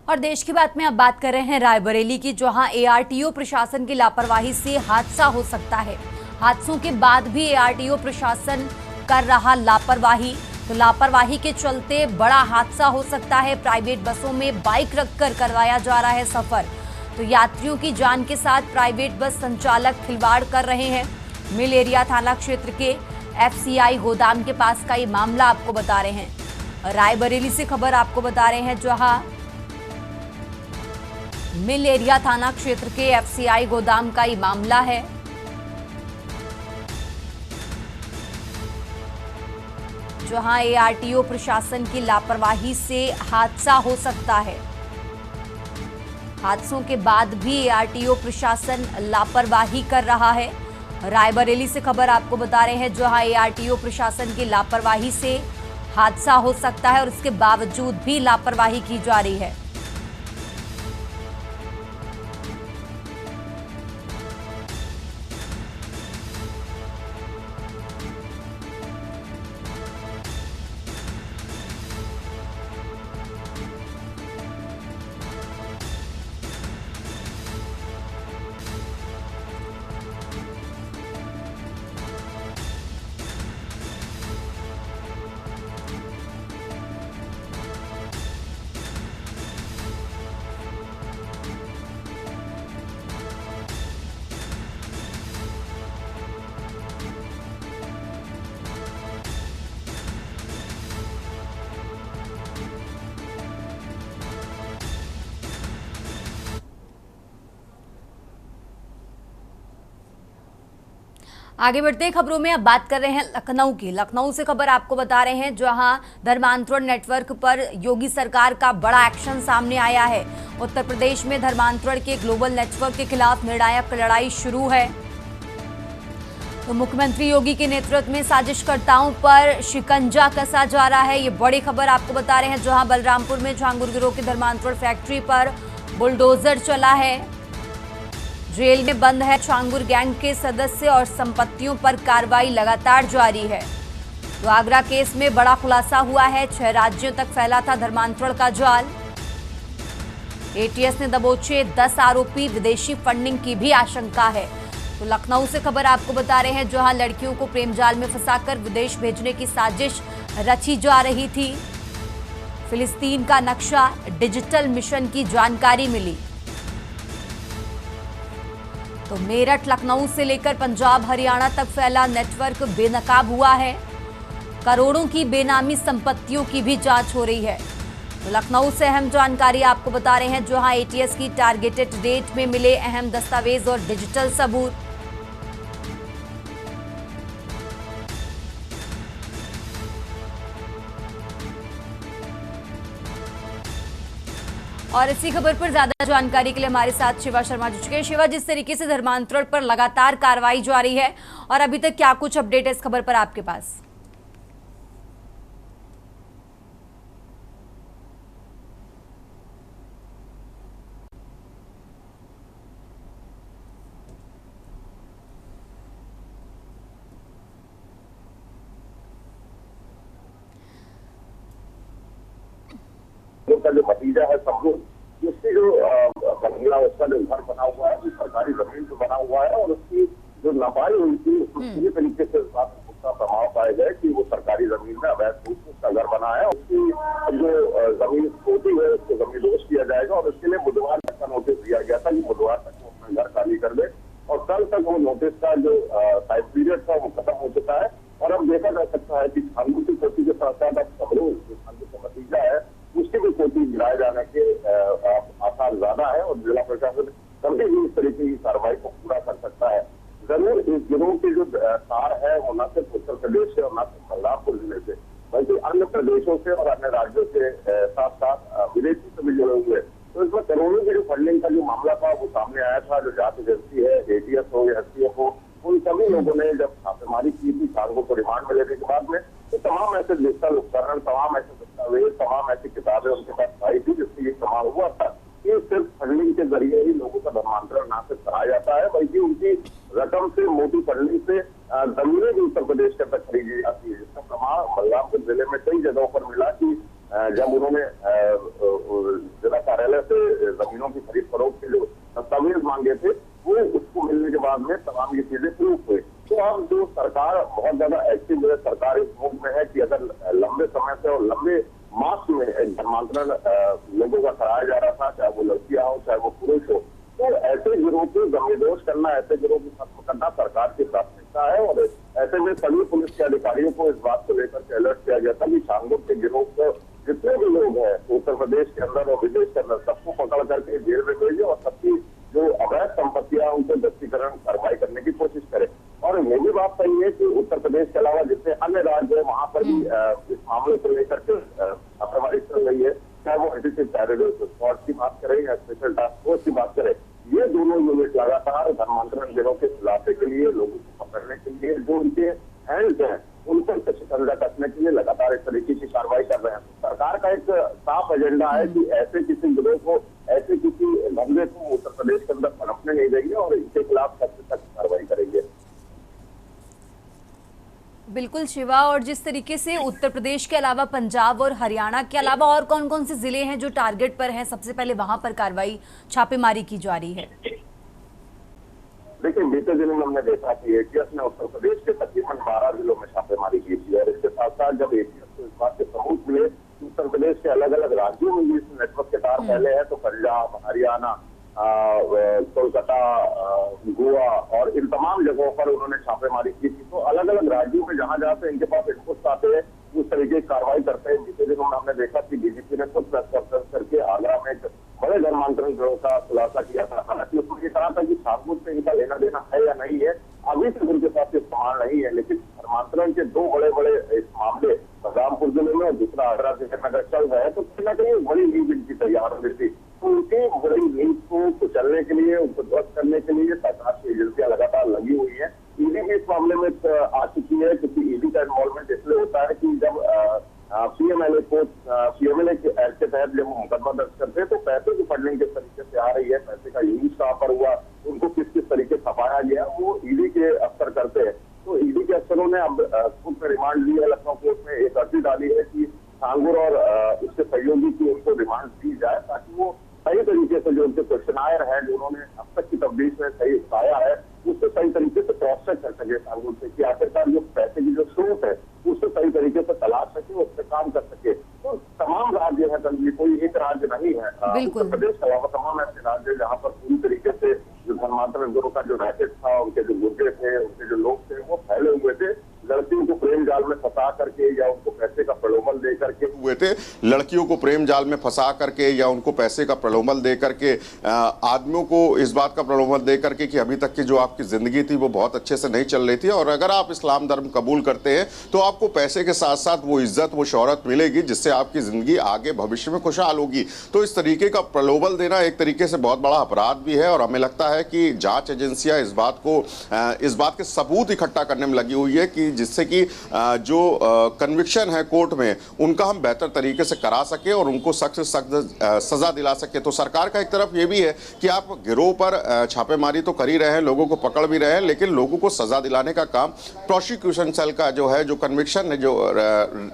और देश की बात में अब बात कर रहे हैं रायबरेली की, जहां एआरटीओ प्रशासन की लापरवाही से हादसा हो सकता है। हादसों के बाद भी एआरटीओ प्रशासन कर रहा लापरवाही, तो लापरवाही के चलते बड़ा हादसा हो सकता है। प्राइवेट बसों में बाइक रखकर करवाया जा रहा है सफर, तो यात्रियों की जान के साथ प्राइवेट बस संचालक खिलवाड़ कर रहे हैं। मिल एरिया थाना क्षेत्र के एफसीआई गोदाम के पास का ये मामला आपको बता रहे हैं। रायबरेली से खबर आपको बता रहे हैं, जहां मिल एरिया थाना क्षेत्र के एफसीआई गोदाम का ये मामला है। जहां एआरटीओ प्रशासन की लापरवाही से हादसा हो सकता है। हादसों के बाद भी एआरटीओ प्रशासन लापरवाही कर रहा है। रायबरेली से खबर आपको बता रहे हैं, जहां एआरटीओ प्रशासन की लापरवाही से हादसा हो सकता है और इसके बावजूद भी लापरवाही की जा रही है। आगे बढ़ते हैं खबरों में, अब बात कर रहे हैं लखनऊ की। लखनऊ से खबर आपको बता रहे हैं, जहां धर्मांतरण नेटवर्क पर योगी सरकार का बड़ा एक्शन सामने आया है। उत्तर प्रदेश में धर्मांतरण के ग्लोबल नेटवर्क के खिलाफ निर्णायक लड़ाई शुरू है। तो मुख्यमंत्री योगी के नेतृत्व में साजिशकर्ताओं पर शिकंजा कसा जा रहा है। ये बड़ी खबर आपको बता रहे हैं, जहां बलरामपुर में झांगुर गिरोह की धर्मांतरण फैक्ट्री पर बुलडोजर चला है। जेल में बंद है झांगुर गैंग के सदस्य और संपत्तियों पर कार्रवाई लगातार जारी है। तो आगरा केस में बड़ा खुलासा हुआ है, 6 राज्यों तक फैला था धर्मांतरण का जाल। एटीएस ने दबोचे 10 आरोपी, विदेशी फंडिंग की भी आशंका है। तो लखनऊ से खबर आपको बता रहे हैं, जहां लड़कियों को प्रेम जाल में फंसाकर विदेश भेजने की साजिश रची जा रही थी। फिलिस्तीन का नक्शा, डिजिटल मिशन की जानकारी मिली। तो मेरठ, लखनऊ से लेकर पंजाब, हरियाणा तक फैला नेटवर्क बेनकाब हुआ है। करोड़ों की बेनामी संपत्तियों की भी जांच हो रही है। तो लखनऊ से अहम जानकारी आपको बता रहे हैं, जहां एटीएस की टारगेटेड रेट में मिले अहम दस्तावेज और डिजिटल सबूत। और इसी खबर पर ज्यादा जानकारी के लिए हमारे साथ शिवा शर्मा जुड़ चुके हैं। शिवा, जिस तरीके से धर्मांतरण पर लगातार कार्रवाई जारी है और अभी तक क्या कुछ अपडेट है इस खबर पर आपके पास? जो भतीजा है समरूप, उसकी जो बंगला, उसका जो घर बना हुआ है, सरकारी जमीन जो बना हुआ है, और उसकी जो नपाई हुई थी, पूरी तरीके से इस बात में पुख्ता प्रभाव पाए गए कि वो सरकारी जमीन में अवैध रूप से उसका घर बना है। उसकी जो जमीन खोटी है उसको जमींदोज किया जाएगा, और इसके लिए बुधवार तक का नोटिस दिया गया था कि बुधवार तक वो अपना घर खाली कर दे, और कल तक वो नोटिस का जो टाइम पीरियड था वो खत्म हो चुका है। और अब देखा जा सकता है कि छानू की कोठी के साथ साथ अब समरूप जो छानू का भतीजा है उसकी भी कोठी गिराए जाने के आसार ज्यादा है, और जिला प्रशासन कभी भी इस तरीके की कार्रवाई को पूरा कर सकता है। जरूर इस गिरोह की जो तार है वो न सिर्फ उत्तर प्रदेश से और न सिर्फ बलरामपुर जिले से, बल्कि अन्य प्रदेशों से और अन्य राज्यों से साथ साथ विदेशी से भी जुड़े हुए। तो इसमें करोड़ों की जो फंडिंग का जो मामला था वो सामने आया था। जो जांच एजेंसी है, ATS हो या STF हो, उन सभी लोगों ने जब छापेमारी की थी सांगो को रिमांड में लेने के बाद में, तो तमाम ऐसे डिजिटल उपकरण, तमाम ऐसे दस्तावेज, तमाम ऐसी किताबें उनके पास आई थी जिससे ये कमाल हुआ था कि सिर्फ फंडिंग के जरिए ही लोगों का धर्मांतरण न सिर्फ कराया जाता है, बल्कि उनकी रकम से, मोटी फंडिंग से जमीनें भी उत्तर प्रदेश के अंदर खरीदी जाती है, जिसका प्रमाण बलरामपुर जिले में कई जगहों पर मिला कि जब उन्होंने जिला कार्यालय से जमीनों की खरीद फरोख्त के जो दस्तावेज मांगे थे वो उसको मिलने के बाद में तमाम ये चीजें प्रूफ हुई। तो अब जो सरकार बहुत ज्यादा एक्टिव है, सरकार इस मूड में है कि अगर लंबे समय से और लंबे मास में धर्मांतरण लोगों का कराया जा रहा था, चाहे वो लड़कियां हो चाहे वो पुरुष हो, तो ऐसे गिरोह को जमींदोज करना, ऐसे गिरोह को खत्म करना सरकार की प्राथमिकता है। और ऐसे में सभी पुलिस के अधिकारियों को इस बात को लेकर के अलर्ट किया गया था कि छानगुर के गिरोह को जितने भी लोग हैं उत्तर प्रदेश के अंदर और विदेश के अंदर सबको पकड़ करके जेल में भेजे और सबकी जो अवैध संपत्तियां उनको जब्तीकरण कार्रवाई करने की कोशिश करें। और ये भी बात सही है कि उत्तर प्रदेश के अलावा जितने अन्य राज्य है वहां पर भी इस मामले को लेकर के छापेमारी चल रही है, चाहे वो एंटी टेररिस्ट स्क्वाड की बात करें या स्पेशल टास्क फोर्स की बात करें। ये दोनों यूनिट लगातार धर्मांतरण गिरोह के खिलाफे के लिए, लोगों को पकड़ने के लिए, जो उनके हैंड्स हैं उन पर शिकंजा कसने के लिए लगातार इस तरीके की कार्रवाई कर रहे हैं। सरकार का एक साफ एजेंडा है कि ऐसे किसी गिरोह को, ऐसे किसी धंधे को उत्तर प्रदेश के अंदर पनपने नहीं देंगे और इनके खिलाफ सख्त कार्रवाई करेंगे। बिल्कुल शिवा, और जिस तरीके से उत्तर प्रदेश के अलावा पंजाब और हरियाणा के अलावा और कौन कौन से जिले हैं जो टारगेट पर हैं, सबसे पहले वहां पर कार्रवाई, छापेमारी की जा रही है? देखिए, बीते दिनों में हमने देखा कि ATS ने उत्तर प्रदेश के तकरीबन 12 जिलों में छापेमारी की थी, और इसके साथ साथ जब ATS को इस बात के सबूत मिले उत्तर प्रदेश के अलग अलग राज्यों में भी इस नेटवर्क के तार फैले हैं, तो पंजाब, हरियाणा, कोलकाता, गोवा और इन तमाम जगहों पर उन्होंने छापेमारी की थी। तो अलग अलग राज्यों में जहां जहां से इनके पास इनपुट्स आते हैं उस तरीके की कार्रवाई करते हैं। बीते दिनों में हमने देखा कि DGP ने खुद प्रेस कॉन्फ्रेंस करके आगरा में एक बड़े धर्मांतरण गिरोह का खुलासा किया था। हालांकि उसमें ये कहा था कि छानगुर से इनका लेना देना है या नहीं है, अभी तक उनके पास ये प्रमाण नहीं है, लेकिन धर्मांतरण के दो बड़े बड़े इस मामले बलरामपुर जिले में और दूसरा आगरा जिले में अगर चल रहा है तो कहीं ना कहीं बड़ी नींद इनकी तैयार हो रही थी। तो उनकी बड़ी नींद को कुचलने के लिए, उनको ध्वस्त करने के लिए सरकार की एजेंसियां लगातार लगी हुई है। ईडी भी इस मामले में आ चुकी है, क्योंकि ईडी का इन्वॉल्वमेंट इसलिए होता है कि जब PMLA एक्ट के तहत जब मुकदमा दर्ज करते हैं तो पैसे की फंडिंग किस तरीके से आ रही है, पैसे का यूज कहाँ पर हुआ, उनको किस किस तरीके से छपाया गया, वो ईडी के अफसर करते हैं। तो ईडी के अफसरों ने अब खुद में रिमांड ली है, लखनऊ कोर्ट में एक अर्जी डाली है कि छानगुर और उसके सहयोगी की उनको रिमांड दी जाए, ताकि वो सही तरीके से जो उनके क्वेश्चनायर है, जो उन्होंने अब तक की तफ्तीश में सही पाया है, उससे सही तरीके से क्रॉस चेक कर सके छानगुर से कि आखिरकार जो पैसे की जो स्रोत है उससे सही तरीके से तलाश सके, उस पर काम कर सके। तो तमाम राज्य है, कोई एक राज्य नहीं है, उत्तर प्रदेश के अलावा तमाम ऐसे राज्य जहाँ पर पूरी तरीके से जो धर्मांतरण गिरोह का जो रैकेट था, उनके जो गुर्गे थे, उनके जो लोग थे, वो फैले हुए थे। लड़कियों को प्रेम जाल में फंसा करके या उनको पैसे का प्रलोभन दे करके हुए थे, लड़कियों को प्रेम जाल में फंसा करके या उनको पैसे का प्रलोभन दे करके, आदमियों को इस बात का प्रलोभन दे करके कि अभी तक की जो आपकी जिंदगी थी वो बहुत अच्छे से नहीं चल रही थी, और अगर आप इस्लाम धर्म कबूल करते हैं तो आपको पैसे के साथ साथ वो इज्जत, वो शोहरत मिलेगी, जिससे आपकी जिंदगी आगे भविष्य में खुशहाल होगी। तो इस तरीके का प्रलोभन देना एक तरीके से बहुत बड़ा अपराध भी है, और हमें लगता है कि जांच एजेंसियां इस बात के सबूत इकट्ठा करने में लगी हुई है कि जिससे जिससे कि जो कन्विक्शन है कोर्ट में उनका हम बेहतर तरीके से करा सके और उनको सख्त से सख्त सजा दिला सके। तो सरकार का एक तरफ ये भी है कि आप गिरोह पर छापेमारी तो कर ही रहे हैं, लोगों को पकड़ भी रहे हैं, लेकिन लोगों को सजा दिलाने का काम प्रोसिक्यूशन सेल का जो है, जो कन्विक्शन है, जो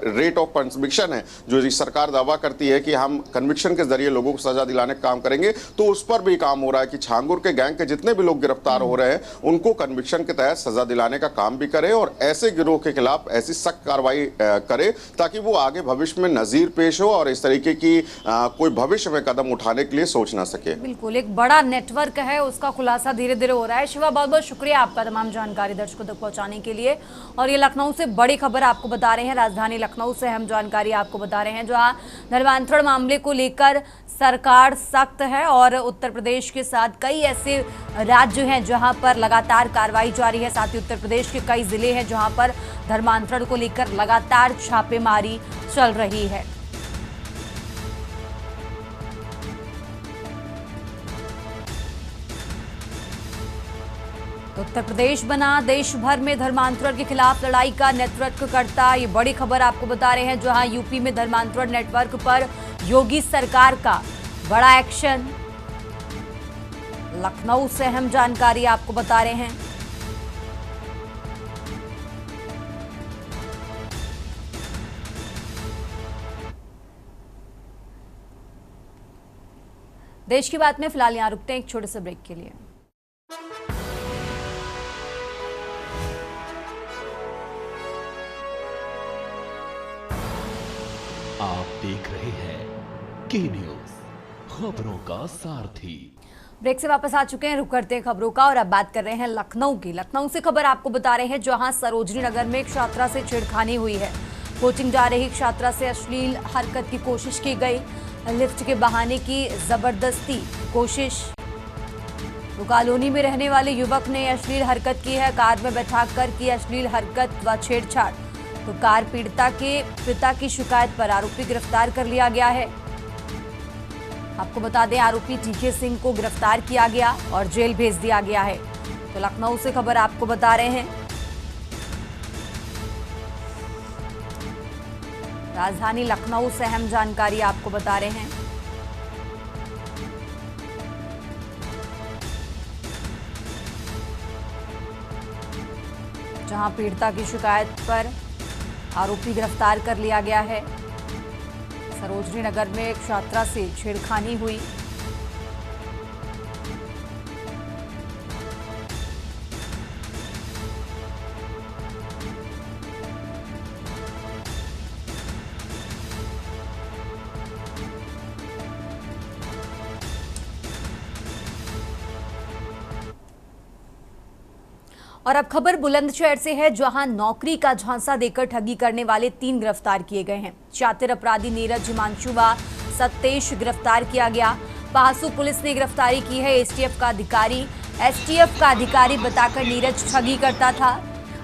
रेट ऑफ कन्विक्शन है, जो सरकार दावा करती है कि हम कन्विक्शन के जरिए लोगों को सजा दिलाने का काम करेंगे, तो उस पर भी काम हो रहा है कि छांगुर के गैंग के जितने भी लोग गिरफ्तार हो रहे हैं उनको कन्विक्शन के तहत सजा दिलाने का काम भी करे और ऐसे गिरोह के खिलाफ ऐसी सख्त कार्रवाई करे ताकि वो आगे भविष्य में नजीर पेश हो और इस तरीके की कोई भविष्य में कदम उठाने के लिए सोच ना सके। बिल्कुल, एक बड़ा नेटवर्क है, उसका खुलासा धीरे धीरे हो रहा है। शिवा, बहुत बहुत शुक्रिया आपका तमाम जानकारी दर्शकों तक पहुंचाने के लिए। और ये लखनऊ से बड़ी खबर आपको बता रहे हैं, राजधानी लखनऊ से अहम जानकारी आपको बता रहे हैं, जहां धर्मांतरण मामले को लेकर सरकार सख्त है और उत्तर प्रदेश के साथ कई ऐसे राज्य हैं जहां पर लगातार कार्रवाई जारी है। साथ ही उत्तर प्रदेश के कई जिले हैं जहां पर धर्मांतरण को लेकर लगातार छापेमारी चल रही है। उत्तर प्रदेश बना देश भर में धर्मांतरण के खिलाफ लड़ाई का नेतृत्व करता। ये बड़ी खबर आपको बता रहे हैं, जहां यूपी में धर्मांतरण नेटवर्क पर योगी सरकार का बड़ा एक्शन। लखनऊ से अहम जानकारी आपको बता रहे हैं। देश की बात में फिलहाल यहां रुकते हैं एक छोटे से ब्रेक के लिए। आप देख रहे हैं के न्यूज, खबरों का सारथी। ब्रेक से वापस आ चुके हैं, रुक करते हैं खबरों का और अब बात कर रहे हैं लखनऊ की। लखनऊ से खबर आपको बता रहे हैं, जहां सरोजनी नगर में एक छात्रा से छेड़खानी हुई है। कोचिंग जा रही छात्रा से अश्लील हरकत की कोशिश की गई, लिफ्ट के बहाने की जबरदस्ती कोशिश। तो कॉलोनी में रहने वाले युवक ने अश्लील हरकत की है, कार में बैठाकर की अश्लील हरकत व छेड़छाड़। तो कार पीड़िता के पिता की शिकायत पर आरोपी गिरफ्तार कर लिया गया है। आपको बता दें, आरोपी टीके सिंह को गिरफ्तार किया गया और जेल भेज दिया गया है। तो लखनऊ से खबर आपको बता रहे हैं। राजधानी लखनऊ से अहम जानकारी आपको बता रहे हैं। जहां पीड़िता की शिकायत पर आरोपी गिरफ्तार कर लिया गया है। सरोजनी नगर में एक छात्रा से छेड़खानी हुई। और अब खबर बुलंदशहर से है, जहां नौकरी का झांसा देकर ठगी करने वाले 3 गिरफ्तार किए गए हैं। शातिर अपराधी नीरज, हिमांशु व सतेश गिरफ्तार किया गया। पहासू पुलिस ने गिरफ्तारी की है। एसटीएफ का अधिकारी बताकर नीरज ठगी करता था।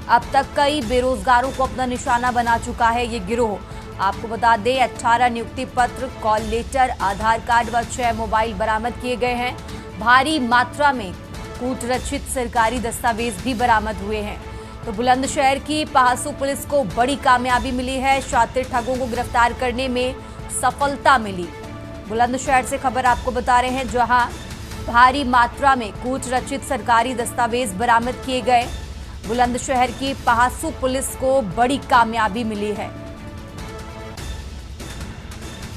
अब तक कई बेरोजगारों को अपना निशाना बना चुका है ये गिरोह। आपको बता दें, 18 नियुक्ति पत्र, कॉल लेटर, आधार कार्ड व 6 मोबाइल बरामद किए गए हैं। भारी मात्रा में कूट रचित सरकारी दस्तावेज भी बरामद हुए हैं। तो बुलंदशहर की पहासू पुलिस को बड़ी कामयाबी मिली है। शातिर ठगों को गिरफ्तार करने में सफलता मिली। बुलंदशहर से खबर आपको बता रहे हैं, जहां भारी मात्रा में कूट रचित सरकारी दस्तावेज बरामद किए गए। बुलंदशहर की पहासू पुलिस को बड़ी कामयाबी मिली है।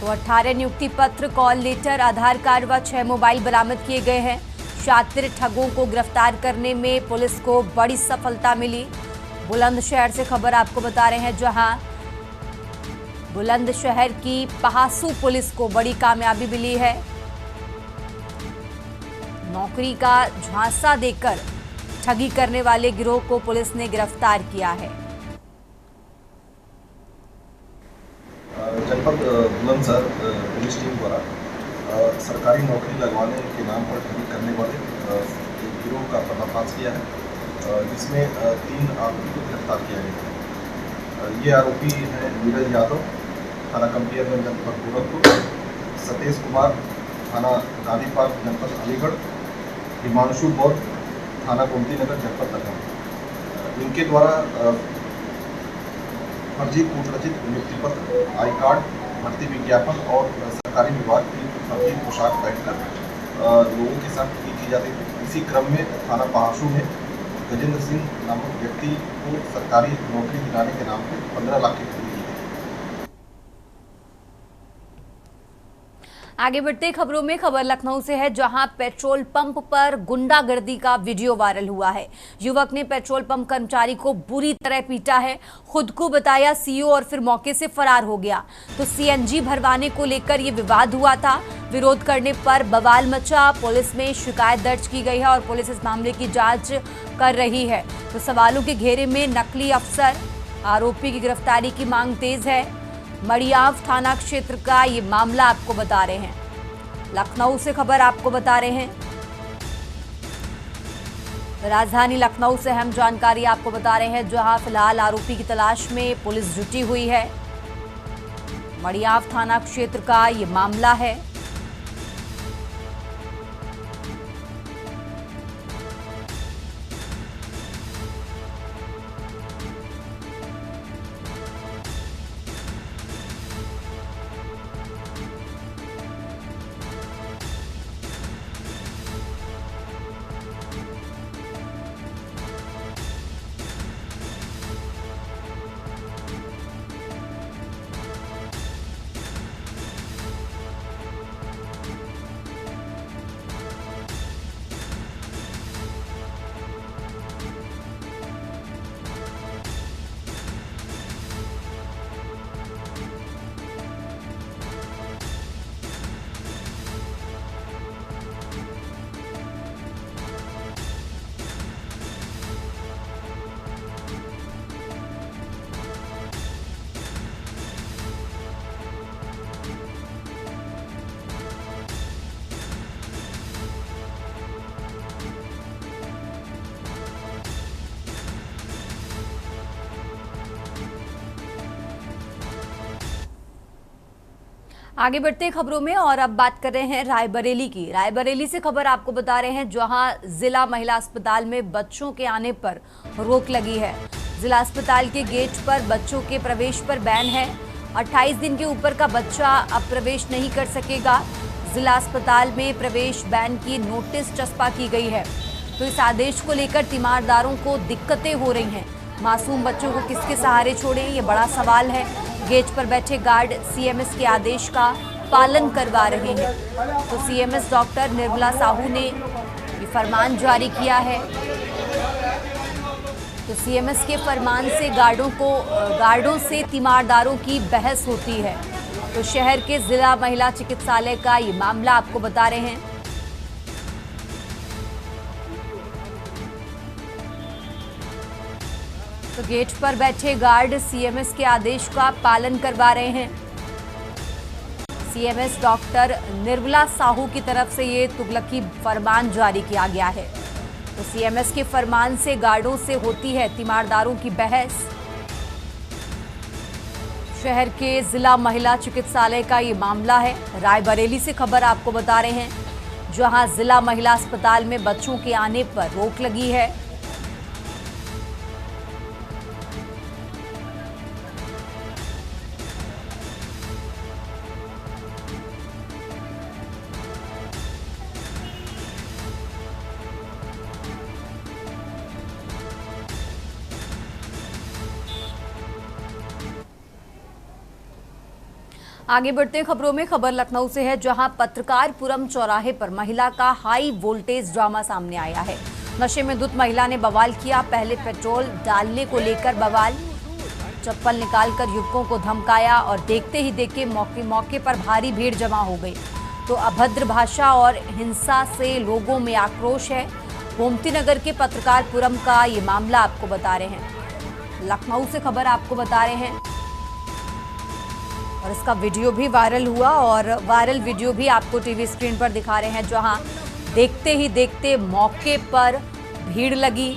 तो 18 नियुक्ति पत्र, कॉल लेटर, आधार कार्ड व 6 मोबाइल बरामद किए गए हैं। शातिर ठगों को गिरफ्तार करने में पुलिस को बड़ी सफलता मिली। बुलंदशहर से खबर आपको बता रहे हैं, जहां बुलंदशहर की पहासू पुलिस को बड़ी कामयाबी मिली है। नौकरी का झांसा देकर ठगी करने वाले गिरोह को पुलिस ने गिरफ्तार किया है। जनपद बुलंदशहर पुलिस टीम द्वारा सरकारी नौकरी लगवाने के नाम पर ठगी करने वाले एक गिरोह का पर्दाफाश किया है, जिसमें 3 आरोपी को गिरफ्तार किया गया है। ये आरोपी हैं नीरज यादव, थाना कम्पियरगंज, जनपद गोरखपुर; सतेश कुमार, थाना गांधी पार्क, जनपद अलीगढ़; हिमांशु बौद्ध, थाना गोमती नगर, जनपद लखनऊ। इनके द्वारा फर्जी कूटरचित नियुक्ति पत्र, आई कार्ड, भर्ती विज्ञापन और सरकारी विभाग की फर्जी पोशाक पहनकर लोगों के साथ की जाती थी। इसी क्रम में थाना पहासू में गजेंद्र सिंह नामक व्यक्ति को सरकारी नौकरी दिलाने के नाम पे 15 लाख की ठगी दी गई। आगे बढ़ते खबरों में खबर लखनऊ से है, जहां पेट्रोल पंप पर गुंडागर्दी का वीडियो वायरल हुआ है। युवक ने पेट्रोल पंप कर्मचारी को बुरी तरह पीटा है, खुद को बताया सीईओ और फिर मौके से फरार हो गया। तो सीएनजी भरवाने को लेकर यह विवाद हुआ था। विरोध करने पर बवाल मचा। पुलिस में शिकायत दर्ज की गई है और पुलिस इस मामले की जांच कर रही है। तो सवालों के घेरे में नकली अफसर, आरोपी की गिरफ्तारी की मांग तेज है। मड़ियाव थाना क्षेत्र का ये मामला आपको बता रहे हैं। लखनऊ से खबर आपको बता रहे हैं। राजधानी लखनऊ से अहम जानकारी आपको बता रहे हैं, जहां फिलहाल आरोपी की तलाश में पुलिस जुटी हुई है। मड़ियाव थाना क्षेत्र का ये मामला है। आगे बढ़ते खबरों में और अब बात कर रहे हैं रायबरेली की। रायबरेली से खबर आपको बता रहे हैं, जहां जिला महिला अस्पताल में बच्चों के आने पर रोक लगी है। जिला अस्पताल के गेट पर बच्चों के प्रवेश पर बैन है। 28 दिन के ऊपर का बच्चा अब प्रवेश नहीं कर सकेगा। जिला अस्पताल में प्रवेश बैन की नोटिस चस्पा की गई है। तो इस आदेश को लेकर तीमारदारों को दिक्कतें हो रही हैं। मासूम बच्चों को किसके सहारे छोड़ें, ये बड़ा सवाल है। गेट पर बैठे गार्ड सीएमएस के आदेश का पालन करवा रहे हैं। तो सीएमएस डॉक्टर निर्मला साहू ने ये फरमान जारी किया है। तो सीएमएस के फरमान से गार्डों से तीमारदारों की बहस होती है। तो शहर के जिला महिला चिकित्सालय का ये मामला आपको बता रहे हैं। तो गेट पर बैठे गार्ड सीएमएस के आदेश का पालन करवा रहे हैं। सीएमएस डॉक्टर निर्मला साहू की तरफ से ये तुगलकी फरमान जारी किया गया है। तो सीएमएस के फरमान से गार्डों से होती है तीमारदारों की बहस। शहर के जिला महिला चिकित्सालय का ये मामला है। रायबरेली से खबर आपको बता रहे हैं, जहां जिला महिला अस्पताल में बच्चों के आने पर रोक लगी है। आगे बढ़ते खबरों में खबर लखनऊ से है, जहां पत्रकारपुरम चौराहे पर महिला का हाई वोल्टेज ड्रामा सामने आया है। नशे में धुत महिला ने बवाल किया। पहले पेट्रोल डालने को लेकर बवाल, चप्पल निकालकर युवकों को धमकाया और देखते ही देखते मौके पर भारी भीड़ जमा हो गई। तो अभद्र भाषा और हिंसा से लोगों में आक्रोश है। गोमती नगर के पत्रकारपुरम का ये मामला आपको बता रहे हैं। लखनऊ से खबर आपको बता रहे हैं और इसका वीडियो भी वायरल हुआ और वायरल वीडियो भी आपको टीवी स्क्रीन पर दिखा रहे हैं, जहां देखते ही देखते मौके पर भीड़ लगी।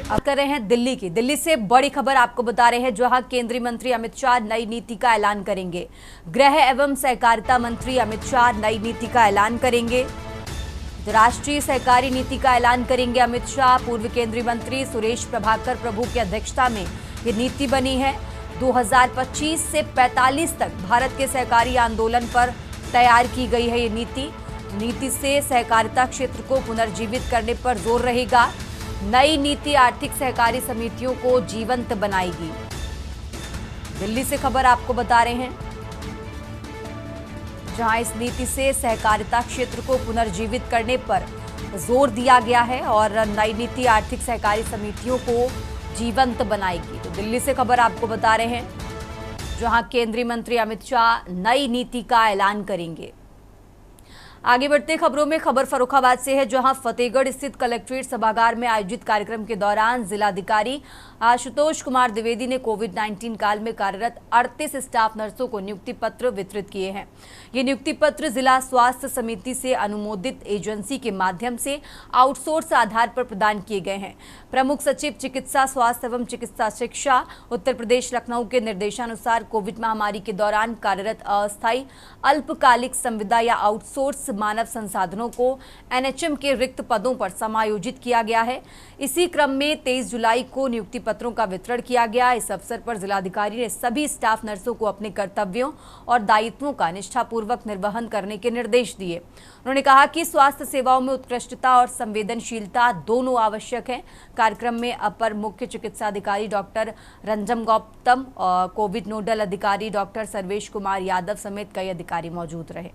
अब कर रहे हैं दिल्ली की। दिल्ली से बड़ी खबर आपको बता रहे हैं, जहां केंद्रीय मंत्री अमित शाह नई नीति का ऐलान करेंगे। गृह एवं सहकारिता मंत्री अमित शाह नई नीति का ऐलान करेंगे। राष्ट्रीय सहकारी नीति का ऐलान करेंगे अमित शाह। पूर्व केंद्रीय मंत्री सुरेश प्रभाकर प्रभु की अध्यक्षता में ये नीति बनी है। 2025 से 45 तक भारत के सहकारी आंदोलन पर तैयार की गई है ये नीति से सहकारिता क्षेत्र को पुनर्जीवित करने पर जोर रहेगा। नई नीति आर्थिक सहकारी समितियों को जीवंत बनाएगी। दिल्ली से खबर आपको बता रहे हैं, जहां इस नीति से सहकारिता क्षेत्र को पुनर्जीवित करने पर जोर दिया गया है और नई नीति आर्थिक सहकारी समितियों को जीवंत बनाएगी। तो दिल्ली से खबर आपको बता रहे हैं, जहां केंद्रीय मंत्री अमित शाह नई नीति का ऐलान करेंगे। आगे बढ़ते खबरों में खबर फर्रुखाबाद से है, जहां फतेहगढ़ स्थित कलेक्ट्रेट सभागार में आयोजित कार्यक्रम के दौरान जिलाधिकारी आशुतोष कुमार द्विवेदी ने कोविड-19 काल में कार्यरत 38 स्टाफ नर्सों को नियुक्ति पत्र वितरित किए हैं। ये नियुक्ति पत्र जिला स्वास्थ्य समिति से अनुमोदित एजेंसी के माध्यम से आउटसोर्स आधार पर प्रदान किए गए हैं। प्रमुख सचिव चिकित्सा स्वास्थ्य एवं चिकित्सा शिक्षा उत्तर प्रदेश लखनऊ के निर्देशानुसार कोविड महामारी के दौरान कार्यरत अस्थायी अल्पकालिक संविदा या आउटसोर्स मानव संसाधनों को एनएचएम के रिक्त पदों पर समायोजित किया गया है। इसी क्रम में 23 जुलाई को नियुक्ति पत्रों का वितरण किया गया। इस अवसर पर जिलाधिकारी ने सभी स्टाफ नर्सों को अपने कर्तव्यों और दायित्वों का निष्ठापूर्वक निर्वहन करने के निर्देश दिए। उन्होंने कहा कि स्वास्थ्य सेवाओं में उत्कृष्टता और संवेदनशीलता दोनों आवश्यक है। कार्यक्रम में अपर मुख्य चिकित्सा अधिकारी डॉक्टर रंजन गौतम और कोविड नोडल अधिकारी डॉक्टर सर्वेश कुमार यादव समेत कई अधिकारी मौजूद रहे।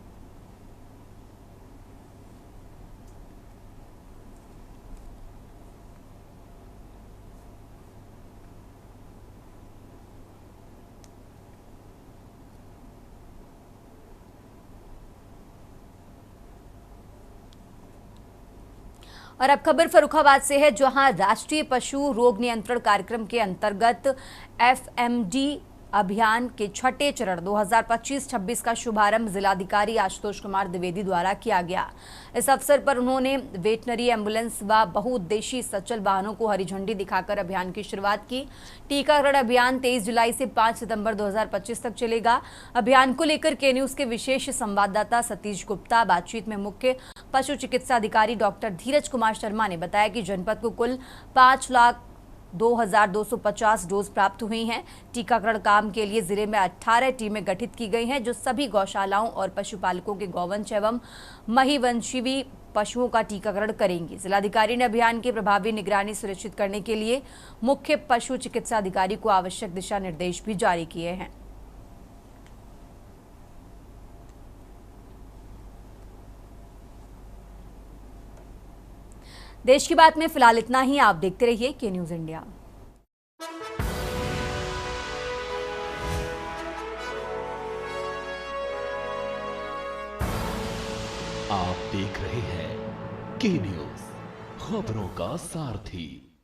और अब खबर फर्रुखाबाद से है, जहां राष्ट्रीय पशु रोग नियंत्रण कार्यक्रम के अंतर्गत एफएमडी अभियान के छठे चरण 2025-26 का शुभारंभ जिलाधिकारी आशुतोष कुमार द्विवेदी द्वारा किया गया। इस अवसर पर उन्होंने वेटनरी एम्बुलेंस व बहुउद्देशीय सचल वाहनों को हरी झंडी दिखाकर अभियान की शुरुआत की। टीकाकरण अभियान 23 जुलाई से 5 सितंबर 2025 तक चलेगा। अभियान को लेकर के न्यूज के विशेष संवाददाता सतीश गुप्ता बातचीत में मुख्य पशु चिकित्सा अधिकारी डॉक्टर धीरज कुमार शर्मा ने बताया कि जनपद को कुल 5,02,250 डोज प्राप्त हुई हैं। टीकाकरण काम के लिए जिले में 18 टीमें गठित की गई हैं, जो सभी गौशालाओं और पशुपालकों के गौवंश एवं महिवंशीवी पशुओं का टीकाकरण करेंगी। जिलाधिकारी ने अभियान की प्रभावी निगरानी सुनिश्चित करने के लिए मुख्य पशु चिकित्सा अधिकारी को आवश्यक दिशा निर्देश भी जारी किए हैं। देश की बात में फिलहाल इतना ही। आप देखते रहिए के न्यूज इंडिया। आप देख रहे हैं के न्यूज, खबरों का सारथी।